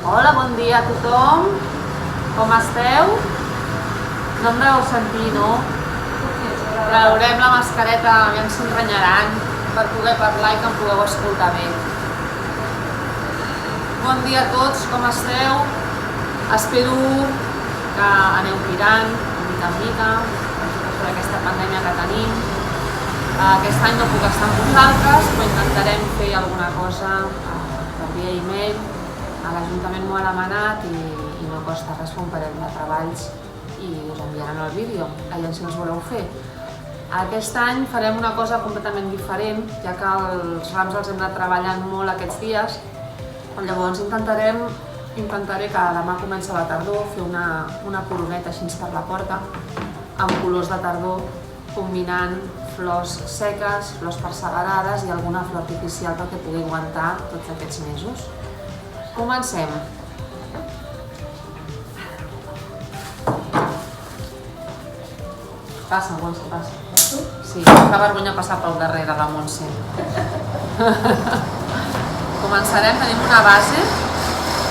Hola, bon dia a tothom. Com esteu? No em deveu sentir, no? Traurem la mascareta, aviam si em renyaran, per poder parlar i que em pugueu escoltar bé. Bon dia a tots, com esteu? Espero que aneu tirant, mica en mica, per aquesta pandèmia que tenim. Aquest any no puc estar amb vosaltres, però intentarem fer alguna cosa per via e-mail. L'Ajuntament m'ho ha demanat i no costa res fer un parell de treballs i us enviaran el vídeo, allà si els voleu fer. Aquest any farem una cosa completament diferent, ja que els rams els hem anat treballant molt aquests dies. Llavors intentaré que demà comença la tardor fer una coroneta així per la porta, amb colors de tardor, combinant flors seques, flors perseverades i alguna flor artificial perquè pugui aguantar tots aquests mesos. Comencem. Passa, Montse, passa. Sí, fa vergonya passar pel darrere de Montse. Començarem, tenim una base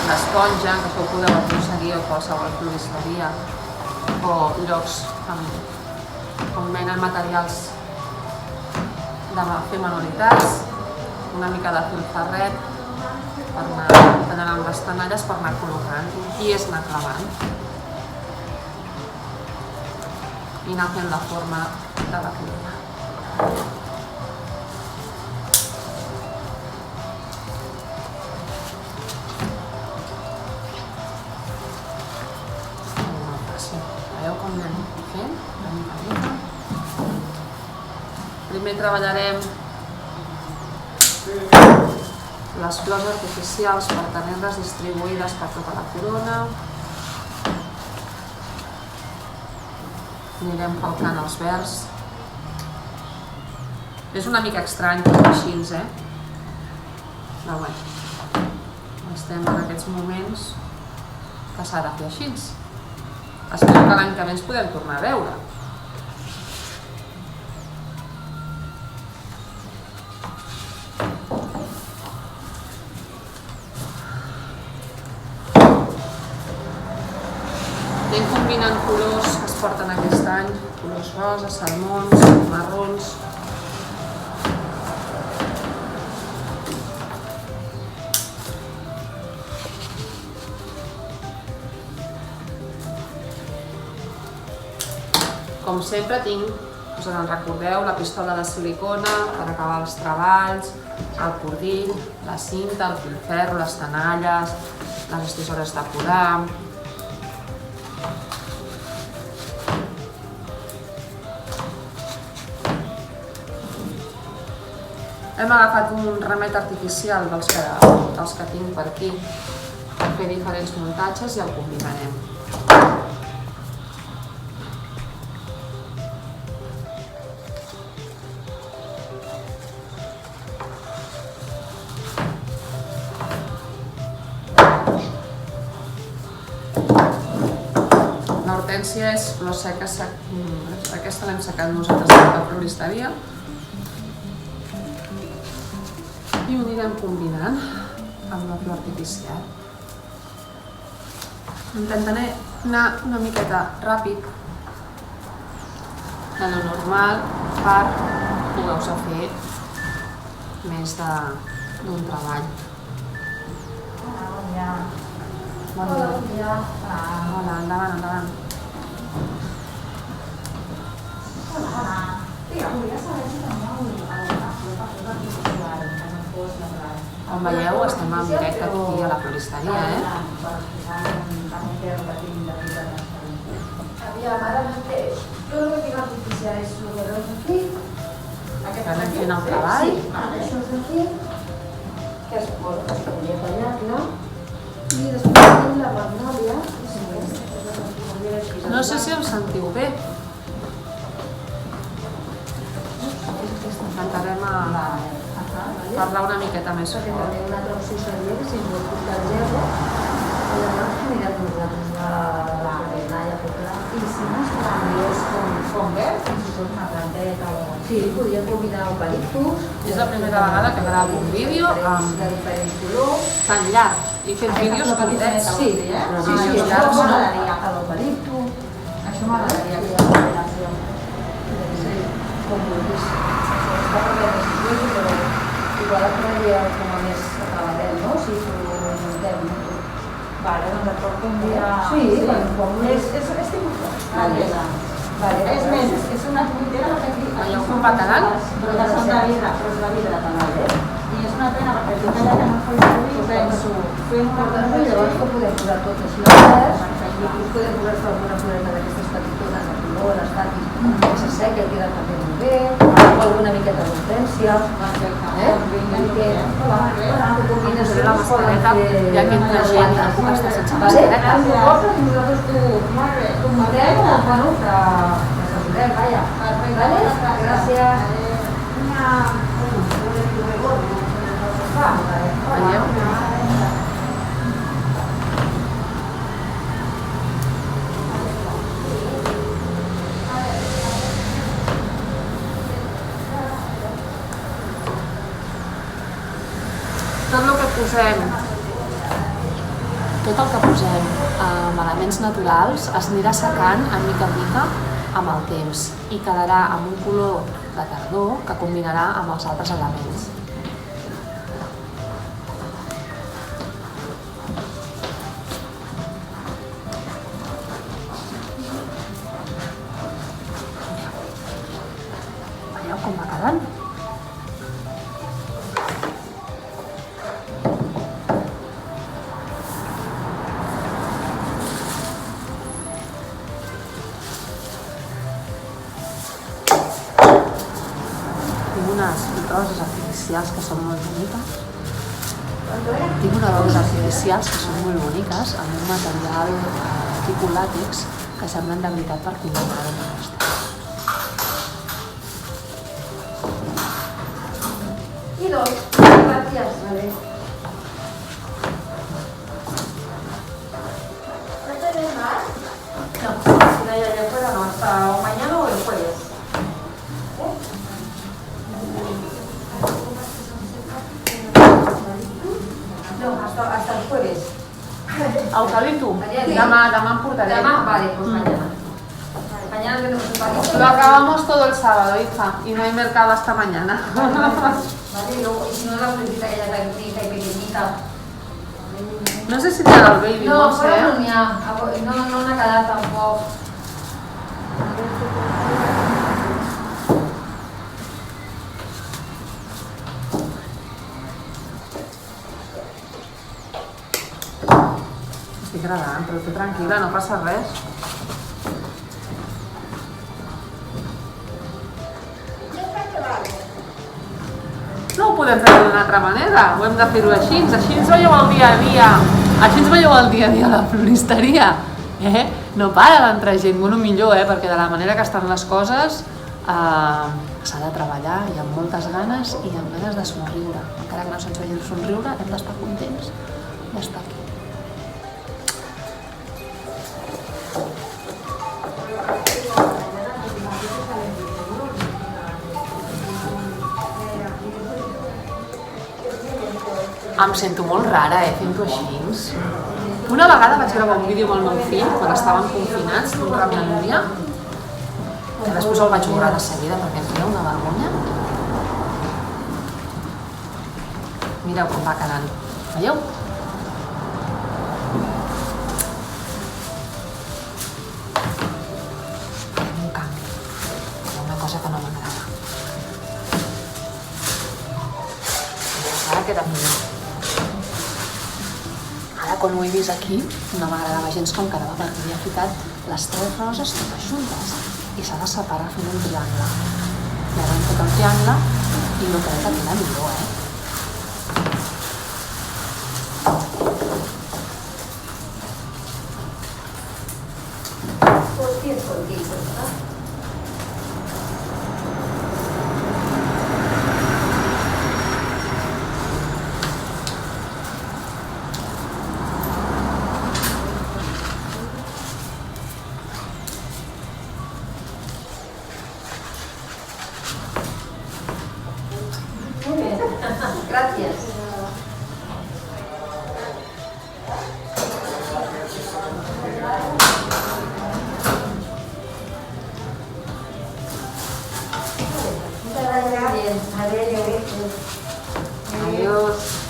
d'esponja, que això ho podeu aconseguir a qualsevol floristeria o llocs on venen materials de fer manualitats, una mica de fil ferret per anar tallant amb les tenalles per anar col·locant i és anar clavant i anar fent la forma de la corona. Molt fàcil. Veieu com anem fent? Una mica. Primer treballarem les flors artificials per tenir-les distribuïdes per tota la corona. Anirem falcant els verds. És una mica estrany fer així, Però bé, estem en aquests moments que s'ha de fer així. Espero que l'any que ve ens podem tornar a veure. Anem combinant colors que es porten aquest any, colors roses, salmons, marrons. Com sempre us en recordeu, la pistola de silicona per acabar els treballs, el cordill, la cinta, el filferro, les tenalles, les tisores de podar. Hem agafat un remet artificial dels que tinc per aquí per fer diferents muntatges i el combinarem. L'hortènsia és flor seca, aquesta l'hem secat nosaltres a la floristeria. I ho anirem combinant amb la flor artificial. Intentaré anar una miqueta ràpid de lo normal per poder-vos fer més d'un treball. Bon dia. Bon dia. Hola, endavant. Hola. Volia saber si teniu alguna flor per fer artificial, que no fos natural. Com veieu, estem en directe aquí a la floristeria, Aviam, ara mateix, tot el que tinc artificial és el que veus aquí. Anem fent el treball. Sí, això és aquí, que es podria tallar-la. I després tenim la magnòlia, No sé si em sentiu bé. Intentarem parlar una miqueta més perquè fort. també una altra opció seria que si ens vol portar el gerro, llavors anirem nosaltres a la plenalla popular. I si no, és com verd, fins i tot una planta fred o... Sí, podríem combinar eucaliptus. És la primera vegada que gravo un vídeo de diferents colors. tan llarg i fent vídeos curtets. Sí, això m'agradaria. L'eucaliptus. Això m'agradaria, aquesta combinació. Com vulguis. Està per la decisió, però igual et quedaria com a més acabadet, no? Si ho juntem. Vale, doncs et porto un dia... Sí, com és tipus Vale, és més, és una tuitera que aquí... Veieu com va quedant? Però que són de vidre, però és de vidre també. I és una pena perquè el que no fa servir, penso, fer un portador i llavors que podem posar tot així a verds, inclús podem posar-se alguna floreta d'aquestes petitones de color, estàtics, que s'asseca i queda també molt bé, o alguna miqueta d'hortènsia. Que combines la mascareta, ja que entra gent, no puc estar sense mascareta. I nosaltres t'ho muntem, bueno, que s'ajudem, vaja. Gràcies. Veieu? Tot el que posem amb elements naturals es anirà secant en mica en mica amb el temps i quedarà amb un color de tardor que combinarà amb els altres elements. Veieu com va quedant? Roses artificials que són molt boniques. Tinc unes roses artificials que són molt boniques amb un material tipus làtex que semblen de veritat per combinar amb aquesta. I dos, gràcies. ¿No tenés más? No, si no hay allá afuera no, hasta mañana o el jueves. No, hasta el jueves. Eucalipto? Demà em portaré. Demà, vale, pues mañana. Mañana tenemos eucalipto. Lo acabamos todo el sábado, hija, y no hay mercado hasta mañana. Vale, y luego, y si no la florecita que ya está bonita y pequeñita. No sé si n'hi ha del baby, No, no sé. no n'hi ha. No n'ha quedat tampoc. Estic gravant, però tu tranquil·la, no passa res. No ho podem fer d'una altra manera, ho hem de fer-ho així. Així ens veieu el dia a dia, així ens veieu el dia a dia a la floristeria. No para d'entrar gent, bueno, millor, perquè de la manera que estan les coses s'ha de treballar i amb moltes ganes i amb ganes de somriure. Encara que no se'ns vegi el somriure, hem d'estar contents d'estar aquí. Em sento molt rara, fent-ho així. Una vegada vaig gravar un vídeo amb el meu fill, quan estàvem confinats, d'un rap de Núria, que després el vaig borrar de seguida perquè em feia una vergonya. Mireu com va quedant. Veieu? Un canvi. Una cosa que no m'agrada. Ara queda millor. Ara, quan ho he vist aquí, no m'agradava gens com quedava perquè havia ficat les 3 roses totes juntes i s'ha de separar fent un triangle. I ara hem fet el triangle i no crec que queda millor, Gràcies. Adiós.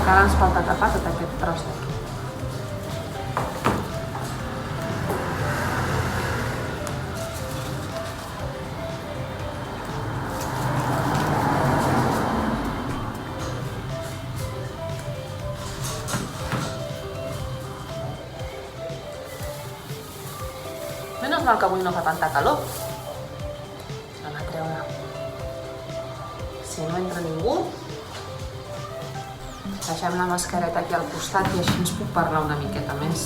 Encara ens falta tapar tot aquest tros d'aquí. Menys mal que avui no fa tanta calor. Anem a treure. Si no entra ningú, deixem la mascareta aquí al costat i així ens puc parlar una miqueta més.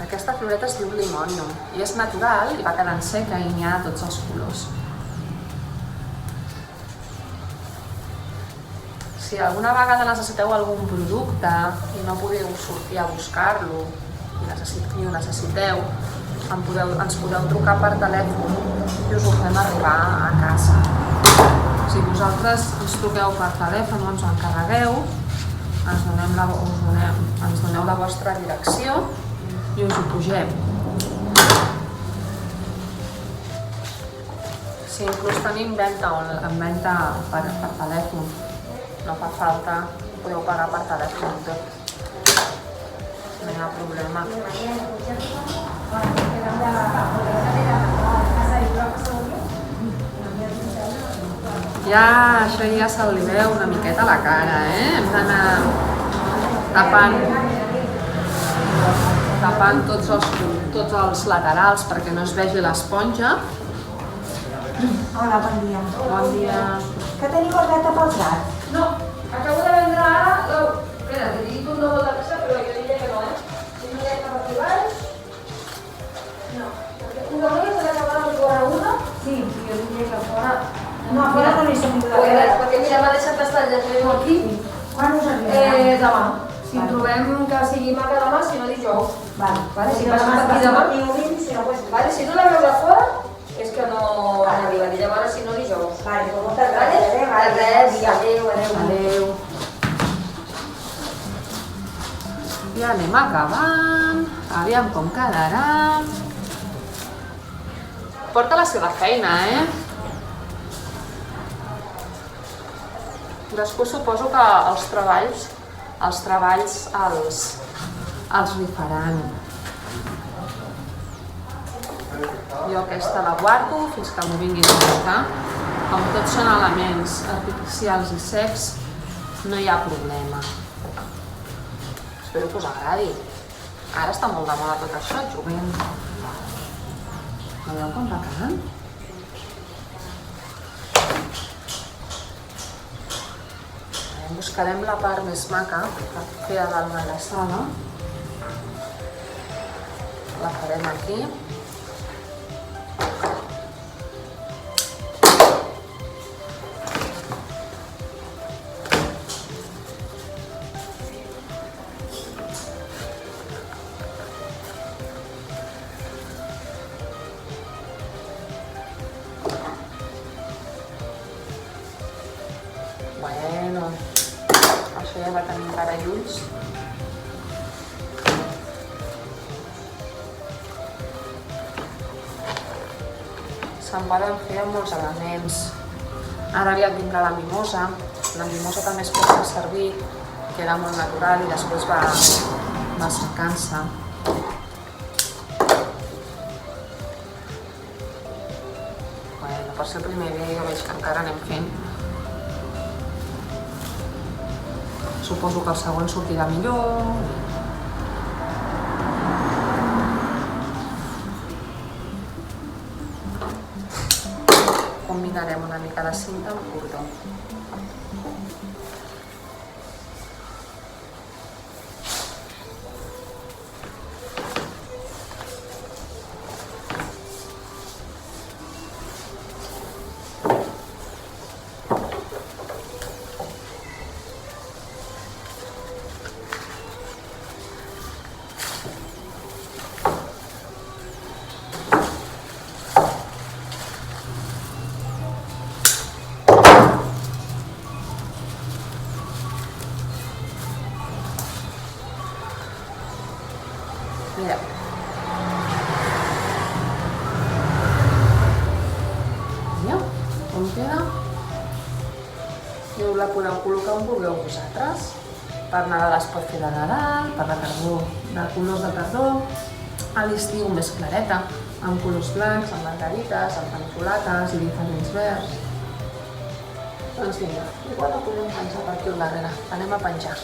Aquesta floreta es diu limonium i és natural i va quedant seca i n'hi ha de tots els colors. Si alguna vegada necessiteu algun producte i no podeu sortir a buscar-lo i ho necessiteu, ens podeu trucar per telèfon i us ho fem arribar a casa. Si vosaltres ens truqueu per telèfon o ens ho encarregueu, ens doneu la vostra direcció i us ho pugem. Si inclús tenim venda per telèfon, no fa falta, podeu pagar per telèfon tot. No hi ha problema. Ja, això ja se li veu una miqueta a la cara, Hem d'anar tapant tots els laterals perquè no es vegi l'esponja. Hola, bon dia. Bon dia. Que teniu ordeta pels gats? No, acabo de vendre ara... Espera, t'he dit un doble de pressa, però jo diria que no, Si no hi ha cap aquí baix... No, perquè una hora s'ha d'acabar de cobrar una? Sí, jo diria que fora... No, fora no li som de Perquè mira, m'ha deixat estar ja que aquí. Quan us arribarà? Demà. Si trobem que sigui maca demà, si no dijous. Vale, Si passes per aquí demà, si no la veus a fora, és que no arriba. I llavors, si no dijous. Vale, pues moltes gràcies. Adéu. Ja anem acabant. Aviam com quedarà. porta la seva feina, Després suposo que els treballs els rifaran. Jo aquesta la guardo fins que m'ho vinguin a buscar. Com tots són elements artificials i secs, no hi ha problema. Espero que us agradi. Ara està molt de moda tot això, juguem. Veieu com va quedant? Buscarem la part més maca per fer a dalt de la sala. La farem aquí. Bueno, això ja va tenir cara i ulls. Se'n poden fer amb molts elements. Ara aviat vindrà la mimosa. La mimosa també es pot fer servir, queda molt natural i després va secant-se. Bueno, per ser el primer dia jo veig que encara anem fent. Suposo que el següent sortirà millor. Combinarem una mica de cinta amb cordó. Mireu. Veieu com queda? I us la podeu col·locar on vulgueu vosaltres. Per Nadal es pot fer de Nadal, per la tardor, de colors de tardor. A l'estiu més clareta, amb colors blancs, amb margarites, amb panicolates i diferents verds. Doncs vinga, igual la podem penjar per aquí al darrere. Anem a penjar.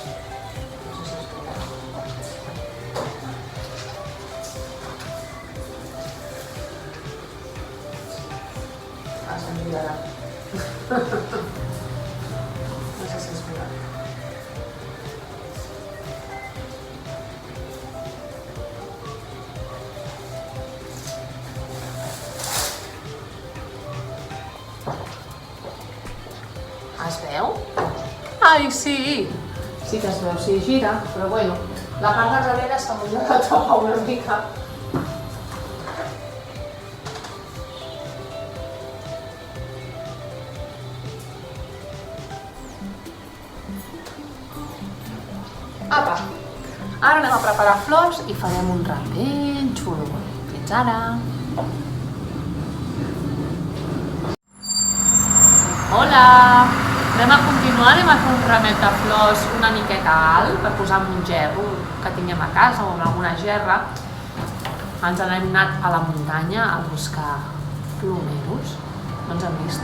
No sé si es veurà. Es veu? Ai, sí! Sí que es veu, sí, gira, però bueno, la part de darrere està molt de la topa una mica. Apa! Ara anem a preparar flors i farem un ram ben xulo. Fins ara! Hola! Anem a continuar, anem a fer un ramet de flors una miqueta alt per posar en un gerro que tinguem a casa o en alguna gerra. Ens n'hem anat a la muntanya a buscar plomeros. No ens hem vist.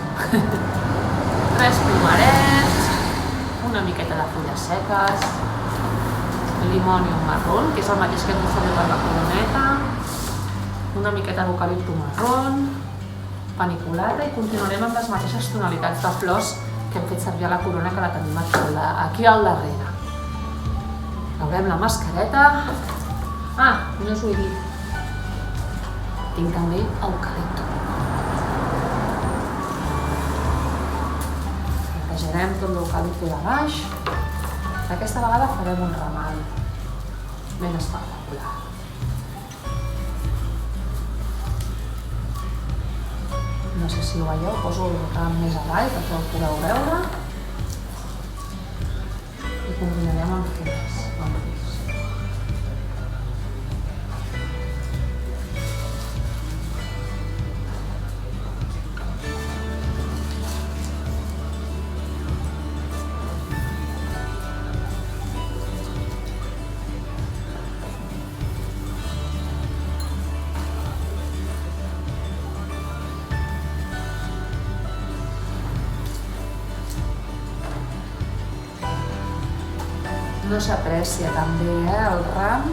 3 plomerets, una miqueta de fulles seques, limònium marrón, que és el mateix que hem de fer per la coroneta, una miqueta d'eucalipto marrón, paniculata i continuarem amb les mateixes tonalitats de flors que hem fet servir a la corona que la tenim aquí al darrere. Veurem la mascareta. Ah, no us ho he dit. Tinc també eucalipto. Netejarem tot l'eucalipto de baix. Aquesta vegada farem un ramal ben espectacular. No sé si ho veieu, poso el ram més avall perquè el podeu veure. I combinarem amb fulles. No s'aprecia també, el ram.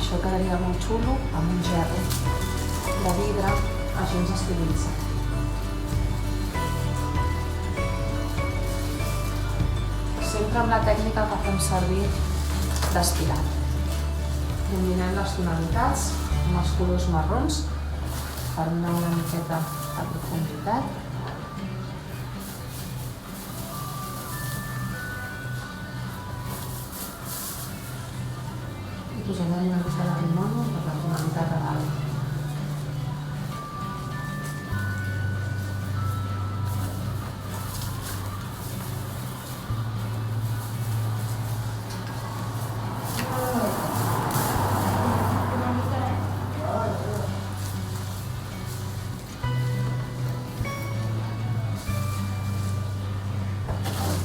Això quedaria molt xulo amb un gerro de vidre, així ens estilitza. Sempre amb la tècnica que fem servir d'espiral. Dominem les tonalitats amb els colors marrons per donar una miqueta de profunditat. I posarem una mica de limono per la tonalitat de dalt.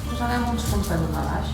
Posarem uns punts de llum a baix.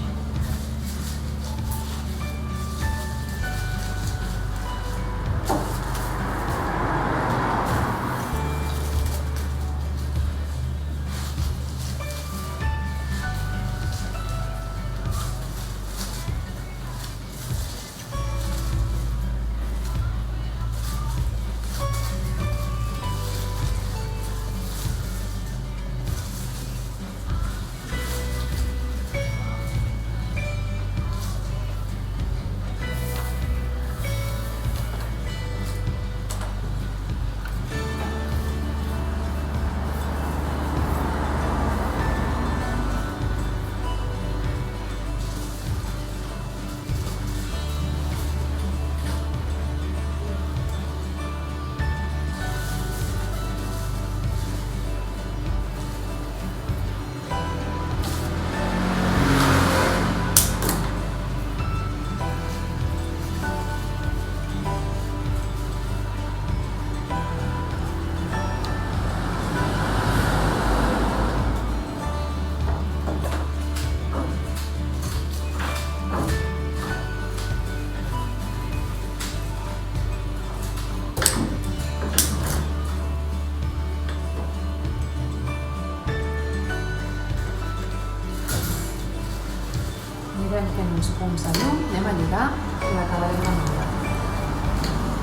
Anirem fent uns punts de llum, anem a lligar i l'acabarem de muntar.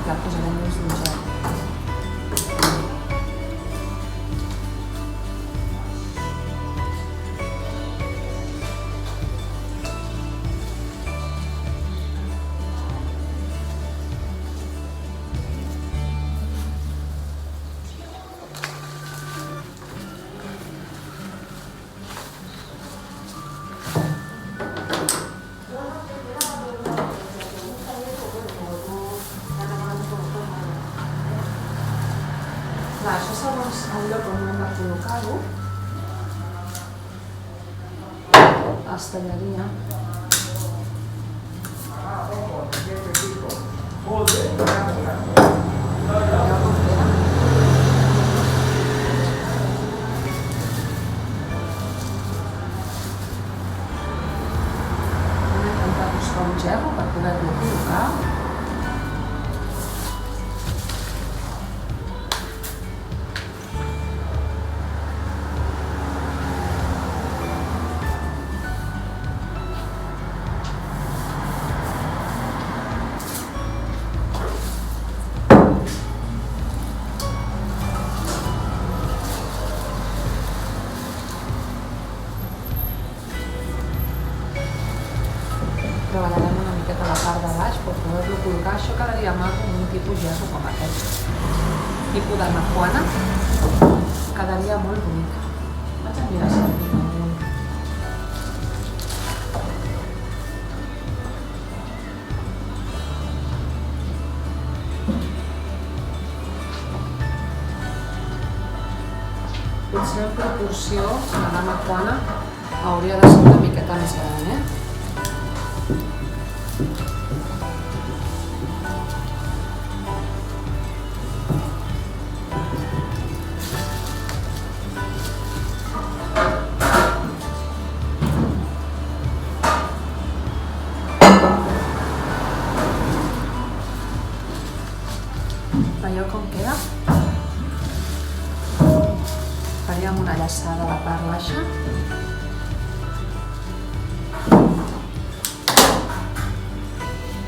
La posarem dins d'un gel. Clar, això segons el lloc on hem de col·locar-ho, es tallaria. Hem d'intentar buscar un gerro per poder-lo col·locar. Treballarem una miqueta la part de baix per poder-lo col·locar. Això quedaria maco amb un tipus gerro com aquest. Tipus de majuana. Quedaria molt bonic. Vaig a mirar si en tinc algun. Potser en proporció a la majuana hauria de ser una miqueta més gran, eh? Veieu com queda? Faríem una llaçada a la part baixa.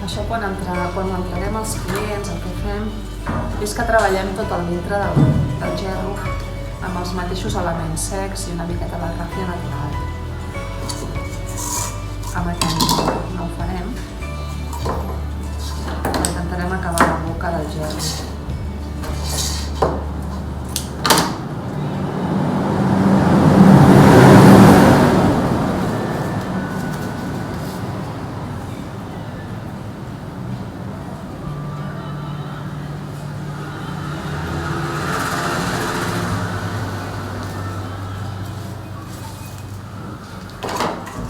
Això quan entreguem als clients, el que fem és que treballem tot el dintre del gerro amb els mateixos elements secs i una miqueta de ràfia natural. Amb aquest no ho farem. Intentarem acabar la boca del gerro.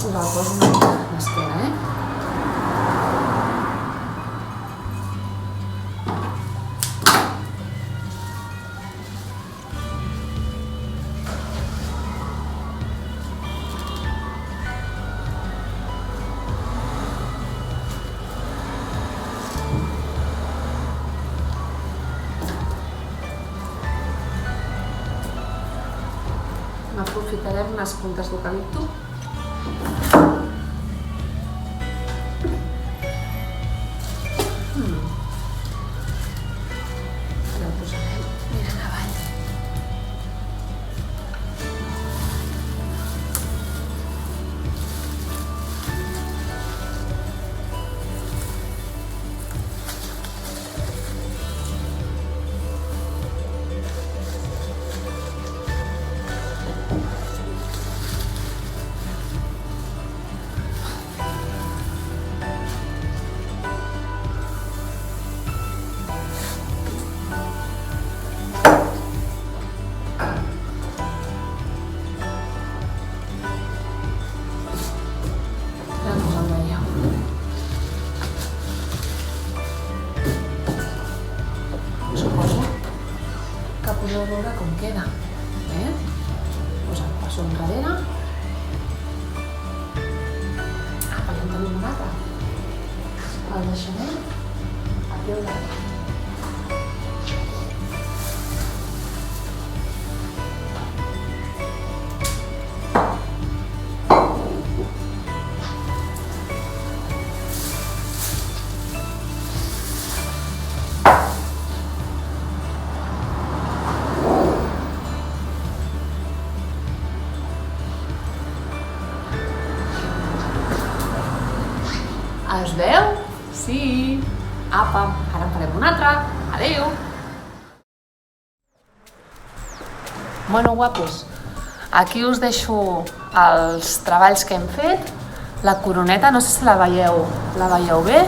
Us el poso una mica d'esquena, eh? Aprofitarem unes puntes d'eucalipto. Ara ho posarem mirant avall. Podeu veure com queda, eh? Us el passo enrere. Apa, ja en tenim un altre. El deixarem aquí al llarg. Es veu? Sí! Apa, ara en farem un altre. Adéu! Bueno, guapos, aquí us deixo els treballs que hem fet. La coroneta, no sé si la veieu bé.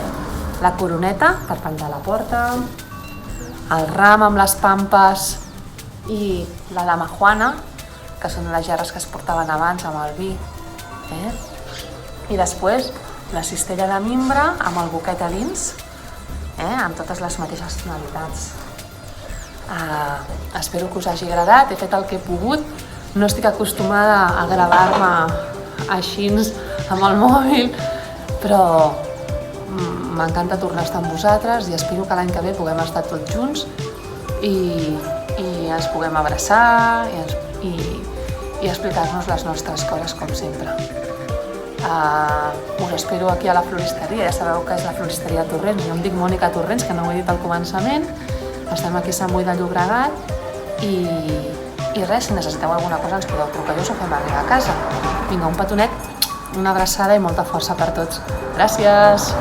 La coroneta per penjar a la porta. El ram amb les pampes i la damajuana, que són les gerres que es portaven abans amb el vi. I després la cistella de mimbre amb el boquet a dins, amb totes les mateixes tonalitats. Espero que us hagi agradat, he fet el que he pogut. No estic acostumada a gravar-me així amb el mòbil, però m'encanta tornar a estar amb vosaltres i espero que l'any que ve puguem estar tots junts i ens puguem abraçar i explicar-nos les nostres coses com sempre. Us espero aquí a la floristeria, ja sabeu que és la floristeria Torrents. Jo em dic Mònica Torrents, que no ho he dit al començament. Estem aquí a Sant Boi de Llobregat i res, si necessiteu alguna cosa ens podeu trucar i us ho fem arribar a casa. Vinga, un petonet, una abraçada i molta força per tots. Gràcies!